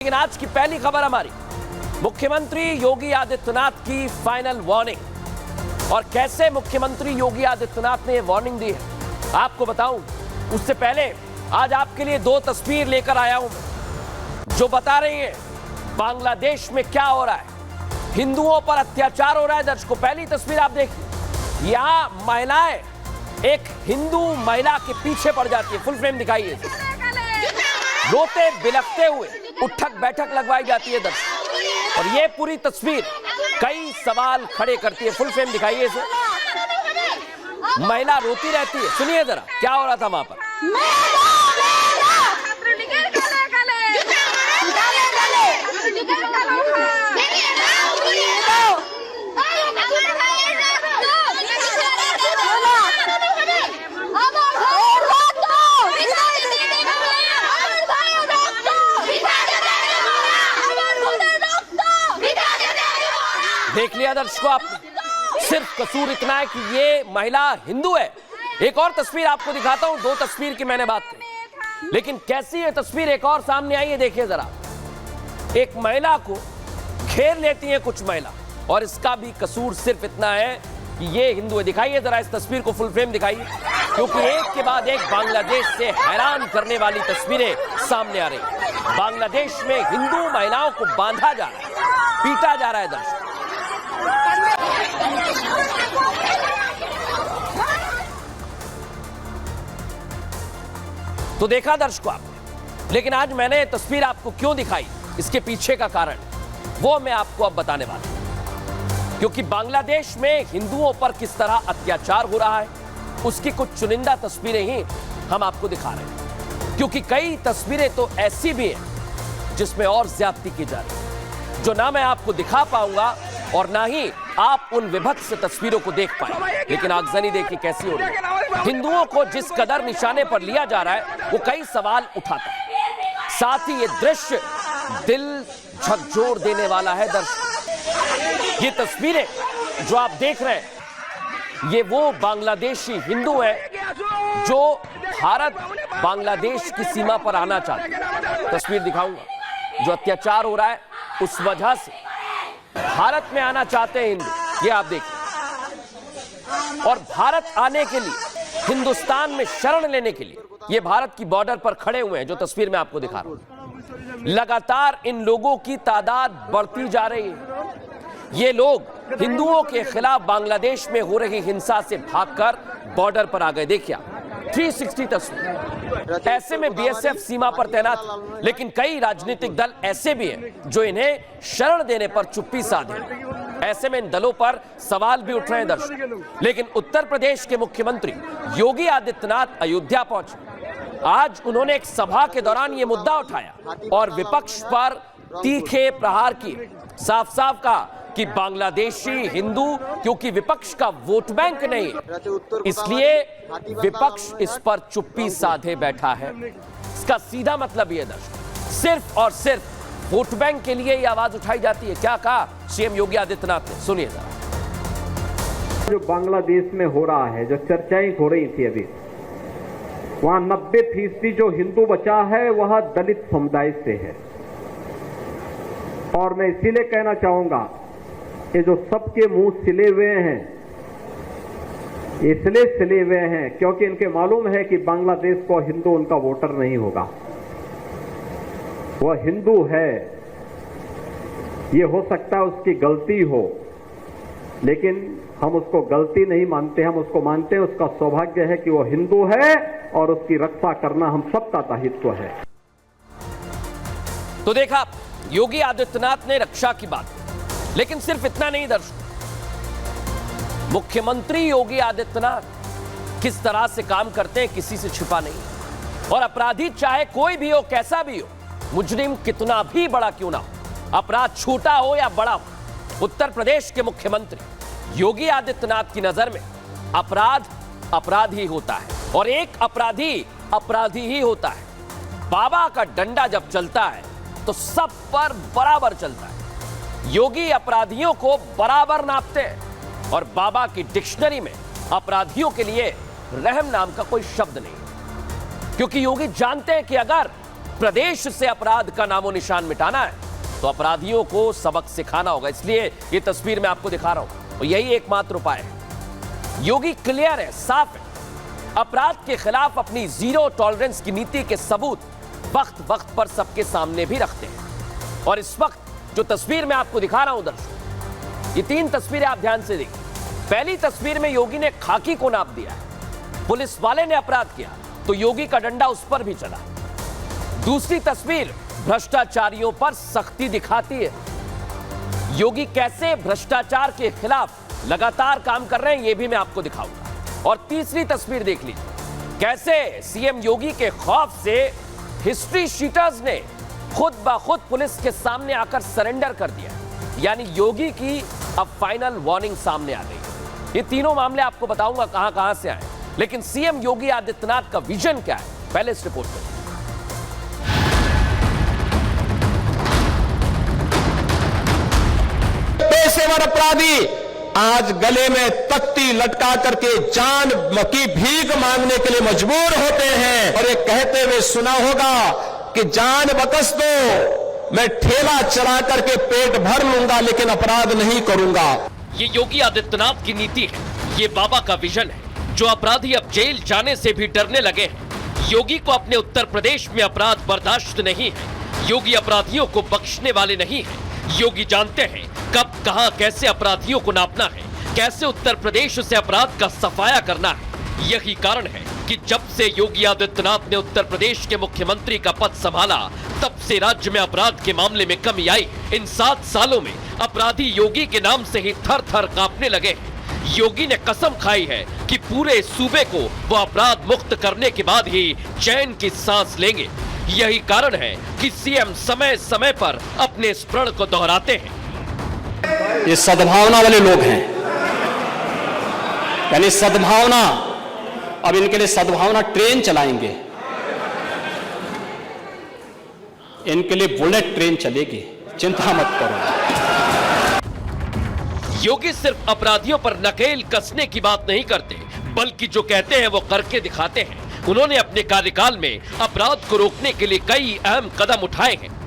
लेकिन आज की पहली खबर हमारी मुख्यमंत्री योगी आदित्यनाथ की फाइनल वार्निंग। और कैसे मुख्यमंत्री योगी आदित्यनाथ ने वार्निंग दी है आपको बताऊं। उससे पहले आज आपके लिए दो तस्वीर लेकर आया हूं जो बता रही है बांग्लादेश में क्या हो रहा है। हिंदुओं पर अत्याचार हो रहा है। दर्शकों, पहली तस्वीर आप देखिए। यहां महिलाएं एक हिंदू महिला के पीछे पड़ जाती है। फुल फ्रेम दिखाइए। रोते बिलखते हुए उठक बैठक लगवाई जाती है दर्शक, और ये पूरी तस्वीर कई सवाल खड़े करती है। फुल फ्रेम दिखाइए इसे। महिला रोती रहती है। सुनिए जरा क्या हो रहा था वहां पर। देख लिया दर्शकों आपने। सिर्फ कसूर इतना है कि ये महिला हिंदू है। एक और तस्वीर आपको दिखाता हूं। दो तस्वीर की मैंने बात की, लेकिन कैसी ये तस्वीर एक और सामने आई है। देखिए जरा, एक महिला को घेर लेती है कुछ महिला, और इसका भी कसूर सिर्फ इतना है कि ये हिंदू है। दिखाइए जरा इस तस्वीर को, फुल फ्रेम दिखाइए, क्योंकि एक के बाद एक बांग्लादेश से हैरान करने वाली तस्वीरें सामने आ रही। बांग्लादेश में हिंदू महिलाओं को बांधा जा रहा है, पीटा जा रहा है दर्शक। तो देखा दर्शकों आपने, लेकिन आज मैंने तस्वीर आपको क्यों दिखाई, इसके पीछे का कारण वो मैं आपको अब बताने वाला हूं। क्योंकि बांग्लादेश में हिंदुओं पर किस तरह अत्याचार हो रहा है, उसकी कुछ चुनिंदा तस्वीरें ही हम आपको दिखा रहे हैं। क्योंकि कई तस्वीरें तो ऐसी भी हैं जिसमें और ज्यादती की जा रही है, जो ना मैं आपको दिखा पाऊंगा और ना ही आप उन विभत्स तस्वीरों को देख पाए। लेकिन आगजनी देखिए कैसी हो रही है। हिंदुओं को जिस कदर निशाने पर लिया जा रहा है वो कई सवाल उठाता है। साथ ही ये दृश्य दिल झकझोर देने वाला है दर्शक। ये तस्वीरें जो आप देख रहे हैं, ये वो बांग्लादेशी हिंदू हैं जो भारत बांग्लादेश की सीमा पर आना चाहते हैं। तस्वीर दिखाऊंगा। जो अत्याचार हो रहा है उस वजह से भारत में आना चाहते हैं हिंदू, ये आप देखिए। और भारत आने के लिए, हिंदुस्तान में शरण लेने के लिए ये भारत की बॉर्डर पर खड़े हुए हैं, जो तस्वीर में आपको दिखा रहा हूं। लगातार इन लोगों की तादाद बढ़ती जा रही है। ये लोग हिंदुओं के खिलाफ बांग्लादेश में हो रही हिंसा से भागकर बॉर्डर पर आ गए। देखिए 360 तस्वीर। ऐसे में बीएसएफ सीमा पर तैनात, लेकिन कई राजनीतिक दल ऐसे भी हैं जो इन्हें शरण देने पर चुप्पी साधे। ऐसे में इन दलों पर सवाल भी उठ रहे हैं दर्शक। लेकिन उत्तर प्रदेश के मुख्यमंत्री योगी आदित्यनाथ अयोध्या पहुंचे। आज उन्होंने एक सभा के दौरान यह मुद्दा उठाया और विपक्ष पर तीखे प्रहार किए। साफ साफ कहा कि बांग्लादेशी हिंदू क्योंकि विपक्ष का वोट बैंक नहीं, इसलिए विपक्ष इस पर चुप्पी साधे बैठा है। इसका सीधा मतलब यह दर्शक, सिर्फ और सिर्फ वोट बैंक के लिए यह आवाज उठाई जाती है। क्या कहा सीएम योगी आदित्यनाथ ने, सुनिए जरा। जो बांग्लादेश में हो रहा है, जो चर्चाएं हो रही थी अभी, वहां 90% जो हिंदू बचा है वह दलित समुदाय से है। और मैं इसीलिए कहना चाहूंगा कि जो सबके मुंह सिले हुए हैं, इसलिए सिले हुए हैं क्योंकि इनके मालूम है कि बांग्लादेश को हिंदू उनका वोटर नहीं होगा। वह हिंदू है, ये हो सकता है उसकी गलती हो, लेकिन हम उसको गलती नहीं मानते, हम उसको मानते हैं उसका सौभाग्य है कि वो हिंदू है और उसकी रक्षा करना हम सबका दायित्व है। तो देखा योगी आदित्यनाथ ने रक्षा की बात, लेकिन सिर्फ इतना नहीं दर्शकों। मुख्यमंत्री योगी आदित्यनाथ किस तरह से काम करते हैं किसी से छिपा नहीं। और अपराधी चाहे कोई भी हो, कैसा भी हो, मुजरिम कितना भी बड़ा क्यों ना हो, अपराध छोटा हो या बड़ा हो, उत्तर प्रदेश के मुख्यमंत्री योगी आदित्यनाथ की नजर में अपराध अपराध ही होता है और एक अपराधी अपराधी ही होता है। बाबा का डंडा जब चलता है तो सब पर बराबर चलता है। योगी अपराधियों को बराबर नापते हैं और बाबा की डिक्शनरी में अपराधियों के लिए रहम नाम का कोई शब्द नहीं है। क्योंकि योगी जानते हैं कि अगर प्रदेश से अपराध का नामो निशान मिटाना है तो अपराधियों को सबक सिखाना होगा। इसलिए ये तस्वीर मैं आपको दिखा रहा हूं और यही एकमात्र उपाय है। योगी क्लियर है, साफ है, अपराध के खिलाफ अपनी जीरो टॉलरेंस की नीति के सबूत वक्त वक्त पर सबके सामने भी रखते हैं। और इस वक्त जो तस्वीर मैं आपको दिखा रहा हूं दर्शकों, ये 3 तस्वीरें आप ध्यान से देखिए। पहली तस्वीर में योगी ने खाकी को नाप दिया है, पुलिस वाले ने अपराध किया तो योगी का डंडा उस पर भी चला। दूसरी तस्वीर भ्रष्टाचारियों पर सख्ती दिखाती है। योगी कैसे भ्रष्टाचार के खिलाफ लगातार काम कर रहे हैं ये भी मैं आपको दिखाऊंगा। और तीसरी तस्वीर देख लीजिए, कैसे सीएम योगी के खौफ से हिस्ट्री शीटर्स ने खुद ब खुद पुलिस के सामने आकर सरेंडर कर दिया। यानी योगी की अब फाइनल वार्निंग सामने आ गई। ये तीनों मामले आपको बताऊंगा कहां कहां से आए, लेकिन सीएम योगी आदित्यनाथ का विजन क्या है पहले इस रिपोर्ट में। पेशेवर अपराधी आज गले में तख्ती लटका करके जान की भीख मांगने के लिए मजबूर होते हैं और ये कहते हुए सुना होगा कि जान बकस दो, मैं ठेला चला करके पेट भर लूंगा लेकिन अपराध नहीं करूंगा। ये योगी आदित्यनाथ की नीति है, ये बाबा का विजन है। जो अपराधी अब जेल जाने से भी डरने लगे हैं। योगी को अपने उत्तर प्रदेश में अपराध बर्दाश्त नहीं है। योगी अपराधियों को बख्शने वाले नहीं है। योगी जानते हैं कब कहां कैसे अपराधियों को नापना है, कैसे उत्तर प्रदेश से अपराध का सफाया करना है। यही कारण है कि जब से योगी आदित्यनाथ ने उत्तर प्रदेश के मुख्यमंत्री का पद संभाला तब से राज्य में अपराध के मामले में कमी आई। इन 7 सालों में अपराधी योगी के नाम से ही थर थर कांपने लगे हैं। योगी ने कसम खाई है कि पूरे सूबे को वो अपराध मुक्त करने के बाद ही चैन की सांस लेंगे। यही कारण है कि सीएम समय समय पर अपने इस प्रण को दोहराते हैं। ये सद्भावना वाले लोग हैं, यानी सद्भावना, अब इनके लिए सद्भावना ट्रेन चलाएंगे, इनके लिए बुलेट ट्रेन चलेगी, चिंता मत करो। योगी सिर्फ अपराधियों पर नकेल कसने की बात नहीं करते, बल्कि जो कहते हैं वो करके दिखाते हैं। उन्होंने अपने कार्यकाल में अपराध को रोकने के लिए कई अहम कदम उठाए हैं।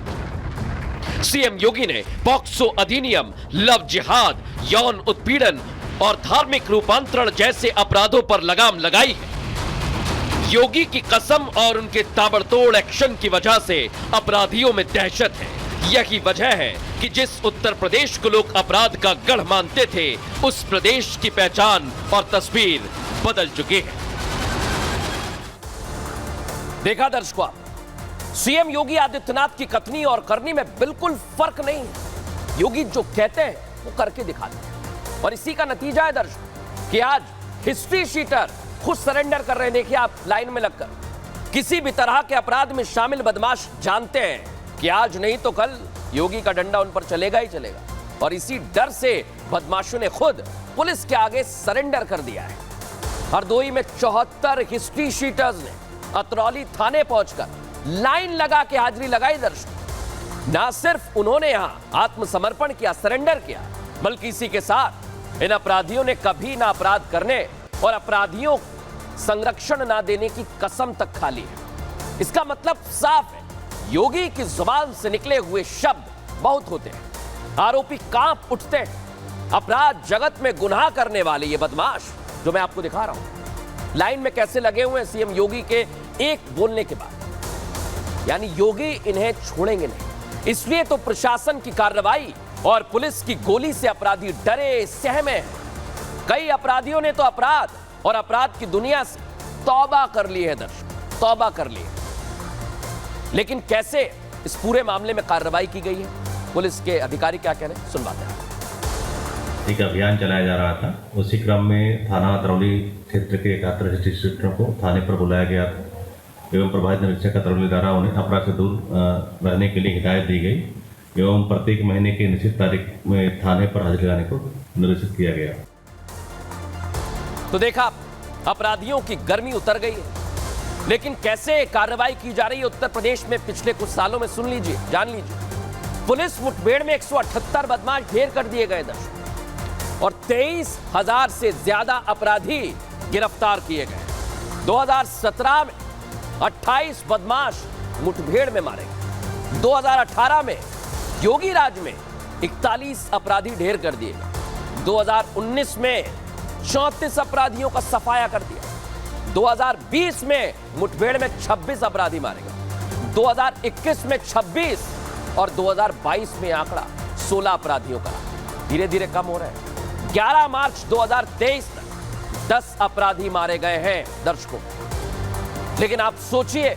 सीएम योगी ने पॉक्सो अधिनियम, लव जिहाद, यौन उत्पीड़न और धार्मिक रूपांतरण जैसे अपराधों पर लगाम लगाई है। योगी की कसम और उनके ताबड़तोड़ एक्शन की वजह से अपराधियों में दहशत है। यही वजह है कि जिस उत्तर प्रदेश को लोग अपराध का गढ़ मानते थे, उस प्रदेश की पहचान और तस्वीर बदल चुकी है। देखा दर्शकों, सीएम योगी आदित्यनाथ की कथनी और करनी में बिल्कुल फर्क नहीं है। योगी जो कहते हैं वो करके दिखाते हैं और इसी का नतीजा है दर्शकों कि आज हिस्ट्री शीटर खुद सरेंडर कर रहे हैं। देखिए आप लाइन में लगकर, किसी भी तरह के अपराध में शामिल बदमाश जानते हैं कि आज नहीं तो कल योगी का डंडा उन पर चलेगा ही चलेगा। और इसी डर से बदमाशों ने खुद पुलिस के आगे सरेंडर कर दिया है। हरदोई में 74 हिस्ट्री शीटर्स ने अतरौली थाने पहुंचकर लाइन लगा के हाजिरी लगाई। दर्शक, ना सिर्फ उन्होंने यहां आत्मसमर्पण किया, सरेंडर किया, बल्कि इसी के साथ इन अपराधियों ने कभी ना अपराध करने और अपराधियों संरक्षण ना देने की कसम तक खा ली है। इसका मतलब साफ है, योगी की जुबान से निकले हुए शब्द बहुत होते हैं, आरोपी कांप उठते हैं। अपराध जगत में गुनाह करने वाले ये बदमाश जो मैं आपको दिखा रहा हूं, लाइन में कैसे लगे हुए हैं सीएम योगी के एक बोलने के बाद। यानी योगी इन्हें छोड़ेंगे नहीं। इसलिए तो प्रशासन की कार्रवाई और पुलिस की गोली से अपराधी डरे सहमे हैं। कई अपराधियों ने तो अपराध और अपराध की दुनिया से तौबा कर ली है दर्शक, तौबा कर ली है। लेकिन कैसे इस पूरे मामले में कार्रवाई की गई है, पुलिस के अधिकारी क्या कह रहे हैं, सुनवाते हैं। एक अभियान चलाया जा रहा था, उसी क्रम में थाना अतरौली क्षेत्र के 71 हिस्ट्री शीटरों को थाने पर बुलाया गया एवं प्रभावित निरीक्षक अतरौली द्वारा उन्हें अपराध से दूर रहने के लिए हिदायत दी गई एवं प्रत्येक महीने की निश्चित तारीख में थाने पर हाजिर लगाने को निर्देशित किया गया। तो देखा, अपराधियों की गर्मी उतर गई है, लेकिन कैसे कार्रवाई की जा रही है उत्तर प्रदेश में पिछले कुछ सालों में, सुन लीजिए, जान लीजिए। पुलिस मुठभेड़ में 178 बदमाश ढेर कर दिए गए दर्शक और 23,000 से ज्यादा अपराधी गिरफ्तार किए गए। 2017 में 28 बदमाश मुठभेड़ में मारे गए। 2018 में योगी राज में 41 अपराधी ढेर कर दिए गए। 2019 में 34 अपराधियों का सफाया कर दिया। 2020 में मुठभेड़ में 26 अपराधी मारे गए। 2021 में 26 और 2022 में आंकड़ा 16 अपराधियों का धीरे धीरे कम हो रहा है। 11 मार्च 2023 तक 10 अपराधी मारे गए हैं दर्शकों। लेकिन आप सोचिए,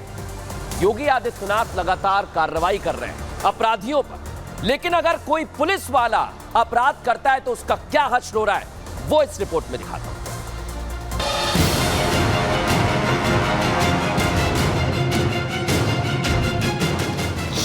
योगी आदित्यनाथ लगातार कार्रवाई कर रहे हैं अपराधियों पर, लेकिन अगर कोई पुलिस वाला अपराध करता है तो उसका क्या हश्र हो रहा है, वो इस रिपोर्ट में दिखाता हूं।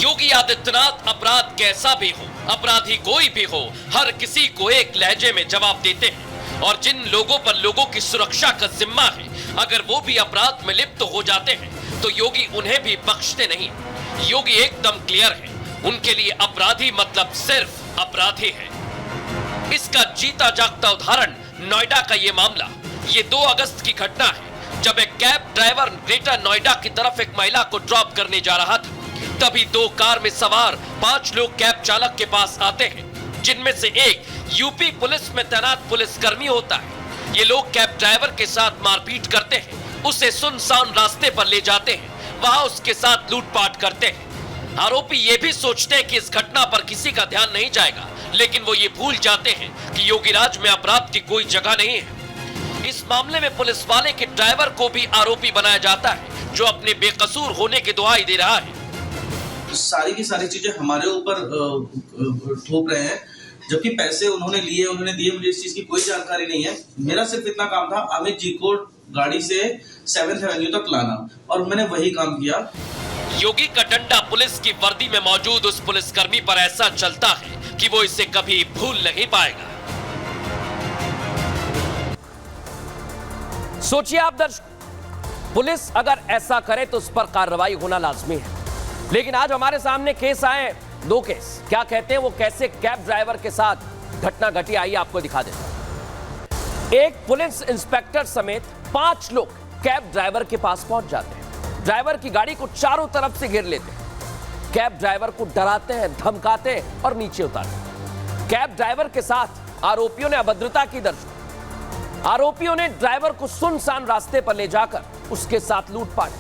योगी आदित्यनाथ अपराध कैसा भी हो, अपराधी कोई भी हो, हर किसी को एक लहजे में जवाब देते हैं। और जिन लोगों पर लोगों की सुरक्षा का जिम्मा है, अगर वो भी अपराध में लिप्त हो जाते हैं तो योगी उन्हें भी बख्शते नहीं। योगी एकदम क्लियर है, उनके लिए अपराधी मतलब सिर्फ अपराधी है। इसका जीता जागता उदाहरण नोएडा का ये मामला। ये 2 अगस्त की घटना है, जब एक कैब ड्राइवर ग्रेटर नोएडा की तरफ एक महिला को ड्रॉप करने जा रहा था। तभी 2 कार में सवार 5 लोग कैब चालक के पास आते हैं, जिनमें से एक यूपी पुलिस में तैनात पुलिसकर्मी होता है। ये लोग कैब ड्राइवर के साथ मारपीट करते हैं, उसे सुनसान रास्ते पर ले जाते हैं, वहां उसके साथ लूटपाट करते हैं। आरोपी ये भी सोचते हैं कि इस घटना पर किसी का ध्यान नहीं जाएगा, लेकिन वो ये भूल जाते हैं कि योगी राज में अपराध की कोई जगह नहीं है। इस मामले में पुलिस वाले के ड्राइवर को भी आरोपी बनाया जाता है, जो अपने बेकसूर होने की दुहाई दे रहा है। सारी की सारी चीजें हमारे ऊपर थोप रहे हैं, जबकि पैसे उन्होंने लिए, उन्होंने दिए, मुझे इस चीज की कोई जानकारी नहीं है। मेरा सिर्फ इतना काम था अमित जी को गाड़ी से 7th एवेन्यू तक लाना, और मैंने वही काम किया। योगी का डंडा पुलिस की वर्दी में मौजूद उस पुलिसकर्मी पर ऐसा चलता है कि वो इसे कभी भूल नहीं पाएगा। सोचिए आप दर्शक, पुलिस अगर ऐसा करे तो उस पर कार्रवाई होना लाजमी है। लेकिन आज हमारे सामने केस आए, 2 केस। क्या कहते हैं वो, कैसे कैब ड्राइवर के साथ घटना घटी, आइए आपको दिखा देता हूं। एक पुलिस इंस्पेक्टर समेत 5 लोग कैब ड्राइवर के पास पहुंच जाते हैं। ड्राइवर की गाड़ी को चारों तरफ से घेर लेते हैं। कैब ड्राइवर को डराते हैं, धमकाते हैं और नीचे उतारते हैं। कैब ड्राइवर के साथ आरोपियों ने अभद्रता की दर्ज की। आरोपियों ने ड्राइवर को सुनसान रास्ते पर ले जाकर उसके साथ लूटपाट,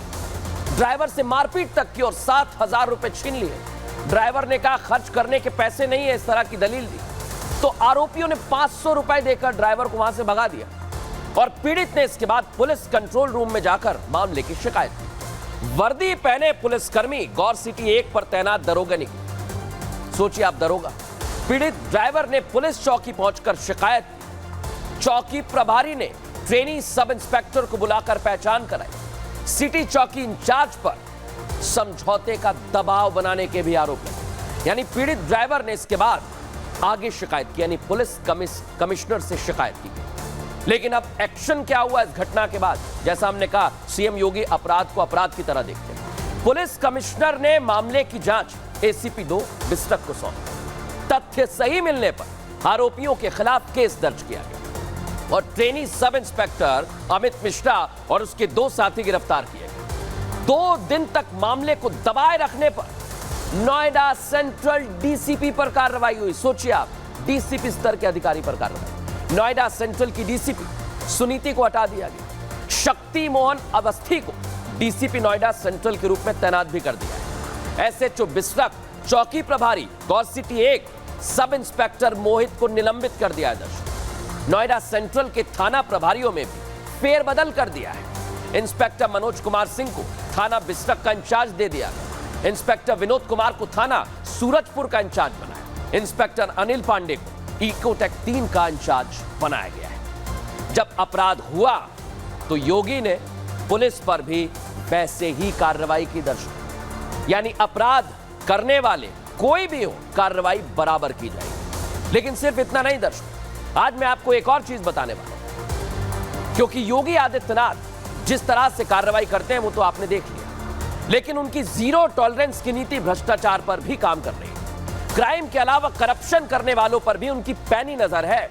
ड्राइवर से मारपीट तक की और 7,000 रुपए छीन लिए। ड्राइवर ने कहा खर्च करने के पैसे नहीं है, इस तरह की दलील दी। तो आरोपियों ने 500 रुपए देकर ड्राइवर को वहां से भगा दिया और पीड़ित ने इसके बाद पुलिस कंट्रोल रूम में जाकर मामले की शिकायत की। वर्दी पहने पुलिसकर्मी गौर सिटी 1 पर तैनात दरोगा ने की। सोचिए आप, दरोगा। पीड़ित ड्राइवर ने पुलिस चौकी पहुंचकर शिकायत की। चौकी प्रभारी ने ट्रेनी सब इंस्पेक्टर को बुलाकर पहचान कराई। सिटी चौकी इंचार्ज पर समझौते का दबाव बनाने के भी आरोप लगे। यानी पीड़ित ड्राइवर ने इसके बाद आगे शिकायत की, यानी पुलिस कमिश्नर से शिकायत की गई। लेकिन अब एक्शन क्या हुआ इस घटना के बाद? जैसा हमने कहा, सीएम योगी अपराध को अपराध की तरह देखते हैं। पुलिस कमिश्नर ने मामले की जांच एसीपी 2 बिस्टक को सौंपी। तथ्य सही मिलने पर आरोपियों के खिलाफ केस दर्ज किया गया और trainee sub inspector Amit Mishra और उसके 2 साथी गिरफ्तार किए गए। 2 दिन तक मामले को दबाए रखने पर नोएडा सेंट्रल डीसीपी पर कार्रवाई हुई। सोचिए आप, डीसीपी स्तर के अधिकारी पर कार्रवाई। नोएडा सेंट्रल की डीसीपी सुनीति को हटा दिया गया। शक्ति मोहन अवस्थी को डीसीपी नोएडा सेंट्रल के रूप में तैनात भी कर दिया है। एसएचओ बिस्टक, चौकी प्रभारी गौर सिटी 1 सब इंस्पेक्टर मोहित को निलंबित कर दिया है। नोएडा सेंट्रल के थाना प्रभारियों में भी फेरबदल कर दिया है। इंस्पेक्टर मनोज कुमार सिंह को थाना बिस्टक का इंचार्ज दे दिया गया। इंस्पेक्टर विनोद कुमार को थाना सूरजपुर का इंचार्ज बनाया। इंस्पेक्टर अनिल पांडे को इकोटेक 3 का इंचार्ज बनाया गया है। जब अपराध हुआ तो योगी ने पुलिस पर भी वैसे ही कार्रवाई की दर्ज, यानी अपराध करने वाले कोई भी हो, कार्रवाई बराबर की जाएगी। लेकिन सिर्फ इतना नहीं दर्शक, आज मैं आपको एक और चीज बताने वाला हूं, क्योंकि योगी आदित्यनाथ जिस तरह से कार्रवाई करते हैं वो तो आपने देख लिया, लेकिन उनकी 0 टॉलरेंस की नीति भ्रष्टाचार पर भी काम कर रही है। क्राइम के अलावा करप्शन करने वालों पर भी उनकी पैनी नजर है।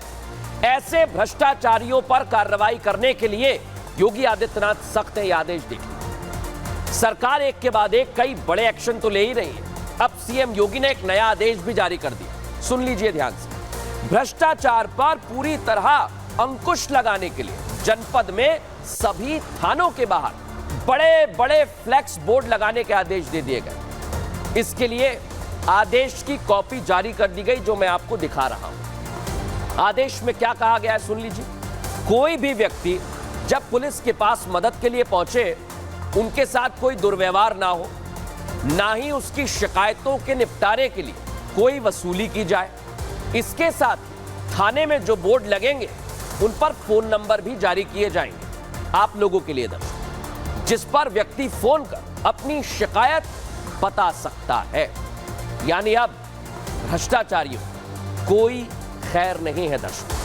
ऐसे भ्रष्टाचारियों पर कार्रवाई करने के लिए योगी आदित्यनाथ सख्त आदेश देंगे। सरकार एक के बाद एक कई बड़े एक्शन तो ले ही रही है। अब सीएम योगी ने एक नया आदेश भी जारी कर दिया, सुन लीजिए ध्यान से। भ्रष्टाचार पर पूरी तरह अंकुश लगाने के लिए जनपद में सभी थानों के बाहर बड़े बड़े फ्लैक्स बोर्ड लगाने के आदेश दे दिए गए। इसके लिए आदेश की कॉपी जारी कर दी गई, जो मैं आपको दिखा रहा हूं। आदेश में क्या कहा गया है सुन लीजिए। कोई भी व्यक्ति जब पुलिस के पास मदद के लिए पहुंचे, उनके साथ कोई दुर्व्यवहार ना हो, ना ही उसकी शिकायतों के निपटारे के लिए कोई वसूली की जाए। इसके साथ थाने में जो बोर्ड लगेंगे उन पर फोन नंबर भी जारी किए जाएंगे आप लोगों के लिए दर्शक, जिस पर व्यक्ति फोन कर अपनी शिकायत बता सकता है। यानी अब भ्रष्टाचारियों कोई खैर नहीं है दर्शक।